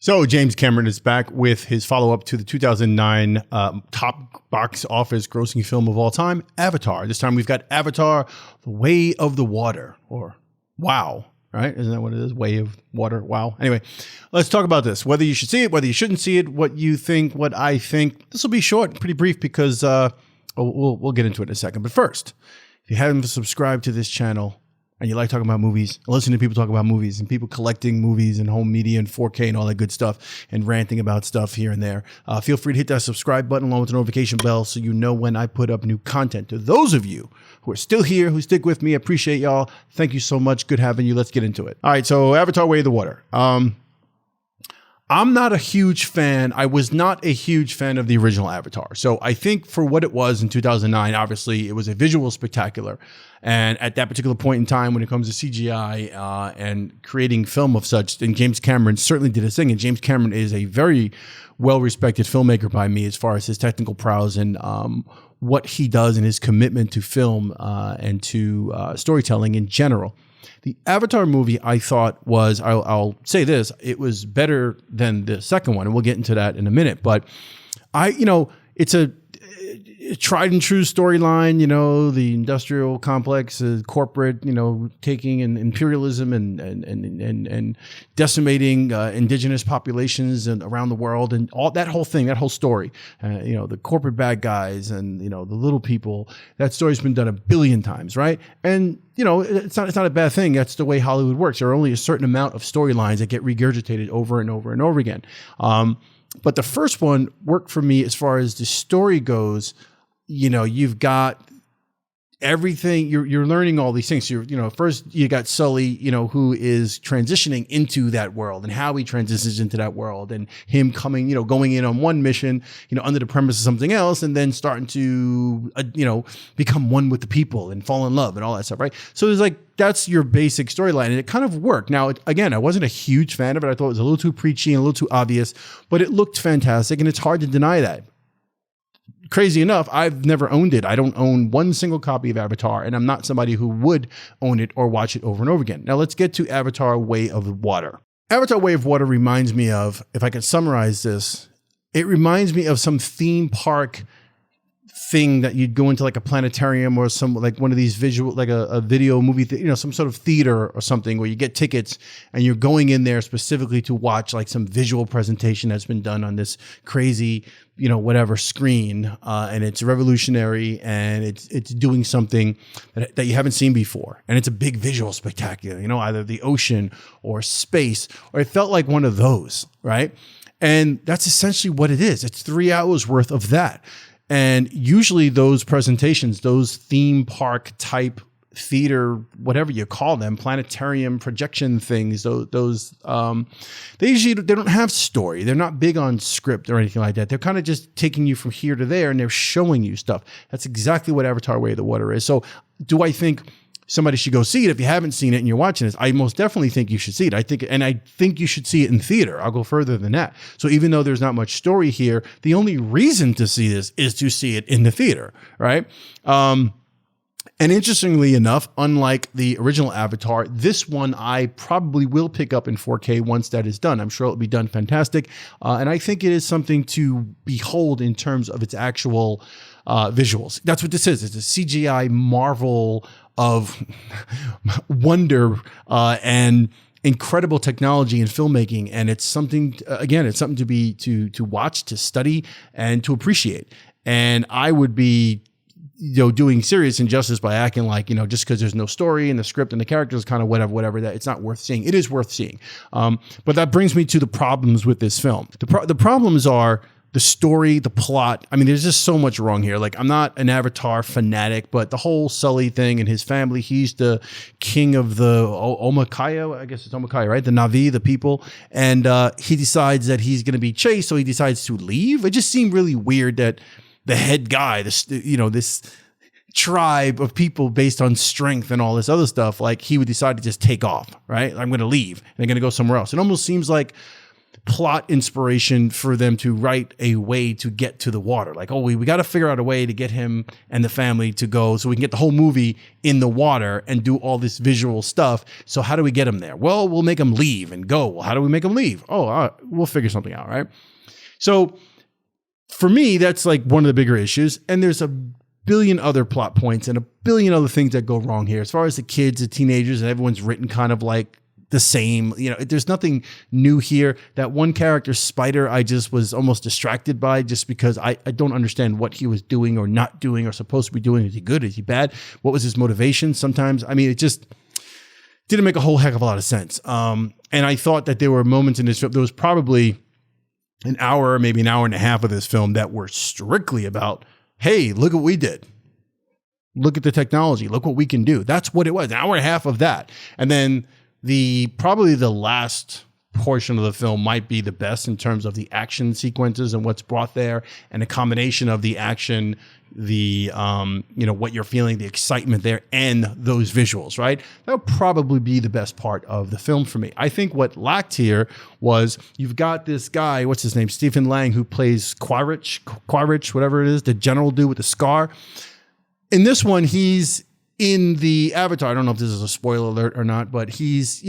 So James Cameron is back with his follow-up to the 2009 top box office grossing film of all time, Avatar. This time we've got Avatar, The Way of the Water, or WOW, right? Isn't that what it is? Way of Water, WOW. Anyway, let's talk about this. Whether you should see it, whether you shouldn't see it, what you think, what I think. This will be short, pretty brief, because we'll get into it in a second. But first, if you haven't subscribed to this channel, and you like talking about movies, listening to people talk about movies and people collecting movies and home media and 4K and all that good stuff and ranting about stuff here and there, feel free to hit that subscribe button along with the notification bell so you know when I put up new content. To those of you who are still here, who stick with me, I appreciate y'all. Thank you so much. Good having you. Let's get into it. All right, so Avatar: Way of the Water. I'm not a huge fan. I was not a huge fan of the original Avatar. So I think for what it was in 2009, obviously it was a visual spectacular. And at that particular point in time, when it comes to CGI and creating film of such, then James Cameron certainly did his thing. And James Cameron is a very well-respected filmmaker by me as far as his technical prowess and what he does and his commitment to film and to storytelling in general. The Avatar movie, I thought was, I'll say this, it was better than the second one, and we'll get into that in a minute. But it's a tried and true storyline, the industrial complex, corporate, taking and imperialism and decimating indigenous populations and around the world, and all that whole thing, that whole story, the corporate bad guys and, the little people. That story's been done a billion times, right? And, it's not a bad thing. That's the way Hollywood works. There are only a certain amount of storylines that get regurgitated over and over and over again. But the first one worked for me as far as the story goes. You've got everything, you're learning all these things. So first you got Sully, who is transitioning into that world and how he transitions into that world, and him coming, going in on one mission, under the premise of something else, and then starting to, become one with the people and fall in love and all that stuff, right? So there's that's your basic storyline, and it kind of worked. Now, again, I wasn't a huge fan of it. I thought it was a little too preachy and a little too obvious, but it looked fantastic, and it's hard to deny that. Crazy enough, I've never owned it. I don't own one single copy of Avatar, and I'm not somebody who would own it or watch it over and over again. Now let's get to Avatar: Way of the Water. Avatar: Way of Water reminds me of, if I could summarize this, it reminds me of some theme park thing that you'd go into, like a planetarium or some, like one of these visual, like a video movie, some sort of theater or something where you get tickets and you're going in there specifically to watch like some visual presentation that's been done on this crazy, whatever screen. And it's revolutionary and it's doing something that you haven't seen before. And it's a big visual spectacular, either the ocean or space, or it felt like one of those, right? And that's essentially what it is. It's 3 hours worth of that. And usually those presentations, those theme park type theater, whatever you call them, planetarium projection things, those they don't have story. They're not big on script or anything like that. They're kind of just taking you from here to there and they're showing you stuff. That's exactly what Avatar: Way of the Water is. So do I think somebody should go see it? If you haven't seen it and you're watching this, I most definitely think you should see it. I think you should see it in theater. I'll go further than that. So even though there's not much story here, the only reason to see this is to see it in the theater, right? And interestingly enough, unlike the original Avatar, this one I probably will pick up in 4K once that is done. I'm sure it'll be done fantastic. And I think it is something to behold in terms of its actual visuals. That's what this is. It's a CGI marvel of wonder and incredible technology and filmmaking. And it's something, again, it's something to watch, to study, and to appreciate. And I would be doing serious injustice by acting like, just because there's no story and the script and the characters kind of whatever, that it's not worth seeing. It is worth seeing. But that brings me to the problems with this film. The problems are the story, the plot. I mean, there's just so much wrong here. Like, I'm not an Avatar fanatic, but the whole Sully thing and his family, he's the king of the Omakaya, I guess it's Omakaya, right? The Na'vi, the people. And he decides that he's going to be chased, so he decides to leave. It just seemed really weird that the head guy, this tribe of people based on strength and all this other stuff, like he would decide to just take off, right? I'm going to leave and I'm going to go somewhere else. It almost seems like plot inspiration for them to write a way to get to the water. Like, oh, we got to figure out a way to get him and the family to go so we can get the whole movie in the water and do all this visual stuff. So how do we get him there? Well, we'll make him leave and go. Well, how do we make him leave? Oh, we'll figure something out, right? So for me, that's like one of the bigger issues. And there's a billion other plot points and a billion other things that go wrong here. As far as the kids, the teenagers, and everyone's written kind of like the same, there's nothing new here. That one character, Spider, I just was almost distracted by just because I don't understand what he was doing or not doing or supposed to be doing. Is he good? Is he bad? What was his motivation? Sometimes, it just didn't make a whole heck of a lot of sense. And I thought that there were moments in this film, there was probably an hour, maybe an hour and a half of this film that were strictly about, hey, look what we did. Look at the technology. Look what we can do. That's what it was. An hour and a half of that. And then probably the last portion of the film might be the best in terms of the action sequences and what's brought there, and a combination of the action, the what you're feeling, the excitement there, and those visuals, right? That would probably be the best part of the film for me. I think what lacked here was you've got this guy, what's his name, Stephen Lang, who plays Quaritch, whatever it is, the general dude with the scar. In this one, he's in the Avatar. I don't know if this is a spoiler alert or not, but he's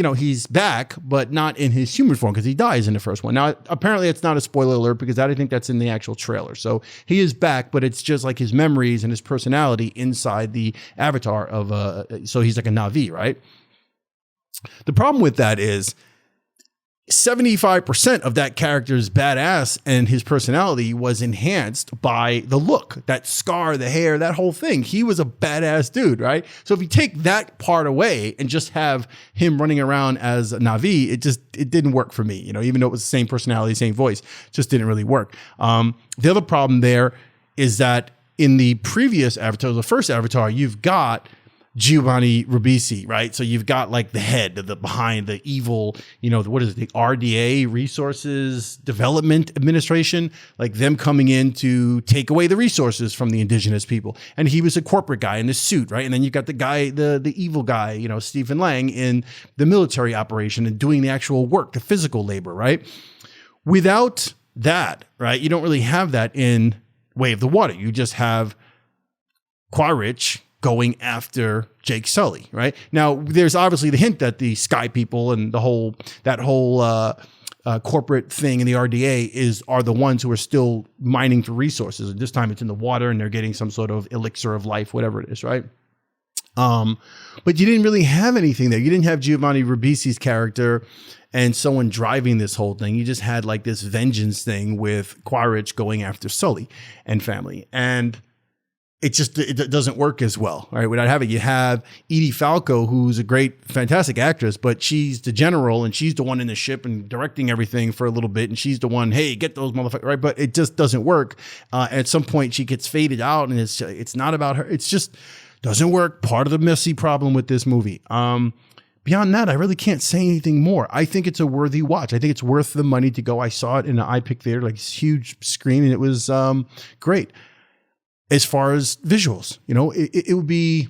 back, but not in his human form because he dies in the first one. Now, apparently it's not a spoiler alert because I think that's in the actual trailer. So he is back, but it's just like his memories and his personality inside the Avatar so he's like a Na'vi, right? The problem with that is 75% of that character's badass and his personality was enhanced by the look, that scar, the hair, that whole thing. He was a badass dude, right? So if you take that part away and just have him running around as a Na'vi, it didn't work for me. Even though it was the same personality, same voice, just didn't really work. The other problem there is that in the previous Avatar, the first Avatar, you've got Giovanni Ribisi, right? So you've got like the head behind the evil, what is it? The RDA, Resources Development Administration, like them coming in to take away the resources from the indigenous people. And he was a corporate guy in a suit, right? And then you've got the guy, the evil guy, Stephen Lang in the military operation and doing the actual work, the physical labor, right? Without that, right? You don't really have that in Way of the Water. You just have Quaritch going after Jake Sully, right? Now, there's obviously the hint that the Sky People and that whole corporate thing in the RDA are the ones who are still mining for resources. And this time it's in the water and they're getting some sort of elixir of life, whatever it is, right? But you didn't really have anything there. You didn't have Giovanni Ribisi's character and someone driving this whole thing. You just had like this vengeance thing with Quaritch going after Sully and family. And it doesn't work as well, right? Without having, you have Edie Falco, who's a great, fantastic actress, but she's the general and she's the one in the ship and directing everything for a little bit. And she's the one, hey, get those motherfuckers, right? But it just doesn't work. At some point she gets faded out and it's not about her. It's just doesn't work. Part of the messy problem with this movie. Beyond that, I really can't say anything more. I think it's a worthy watch. I think it's worth the money to go. I saw it in an iPic theater, like this huge screen, and it was great. As far as visuals, it would be,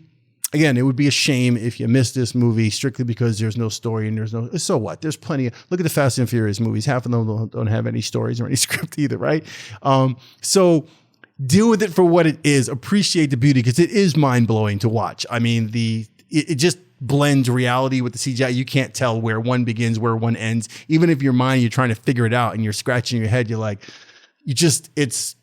again, it would be a shame if you missed this movie strictly because there's no story and so what? There's plenty look at the Fast and Furious movies. Half of them don't have any stories or any script either, right? So deal with it for what it is. Appreciate the beauty because it is mind-blowing to watch. It just blends reality with the CGI. You can't tell where one begins, where one ends. Even if your mind, you're trying to figure it out and you're scratching your head, you're like, it's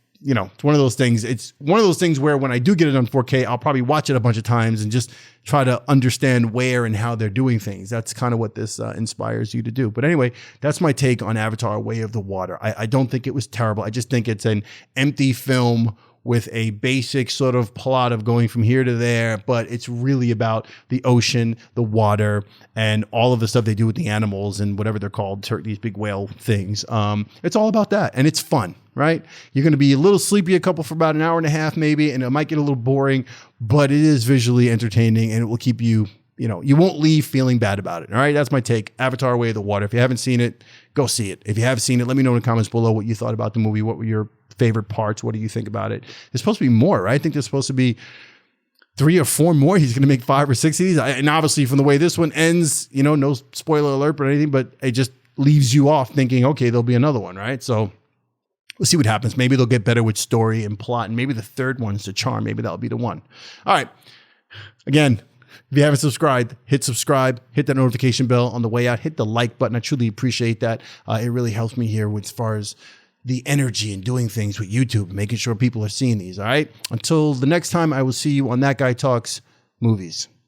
one of those things. It's one of those things where when I do get it on 4K, I'll probably watch it a bunch of times and just try to understand where and how they're doing things. That's kind of what this inspires you to do. But anyway, that's my take on Avatar: Way of the Water. I don't think it was terrible. I just think it's an empty film with a basic sort of plot of going from here to there, but it's really about the ocean, the water, and all of the stuff they do with the animals and whatever they're called, these big whale things. It's all about that, and it's fun, right? You're going to be a little sleepy for about an hour and a half maybe, and it might get a little boring, but it is visually entertaining, and it will keep you, you won't leave feeling bad about it. All right, that's my take. Avatar: Way of the Water. If you haven't seen it, go see it. If you have seen it, let me know in the comments below what you thought about the movie. What were your favorite parts? What do you think about it? There's supposed to be more, right? I think there's supposed to be 3 or 4 more. He's going to make 5 or 6 of these. And obviously from the way this one ends, no spoiler alert or anything, but leaves you off thinking, okay, there'll be another one, right? So we'll see what happens. Maybe they'll get better with story and plot, and maybe the third one's the charm. Maybe that'll be the one. All right. Again, if you haven't subscribed, hit subscribe, hit that notification bell on the way out, hit the like button. I truly appreciate that. It really helps me here as far as the energy and doing things with YouTube, making sure people are seeing these. All right. Until the next time, I will see you on That Guy Talks Movies.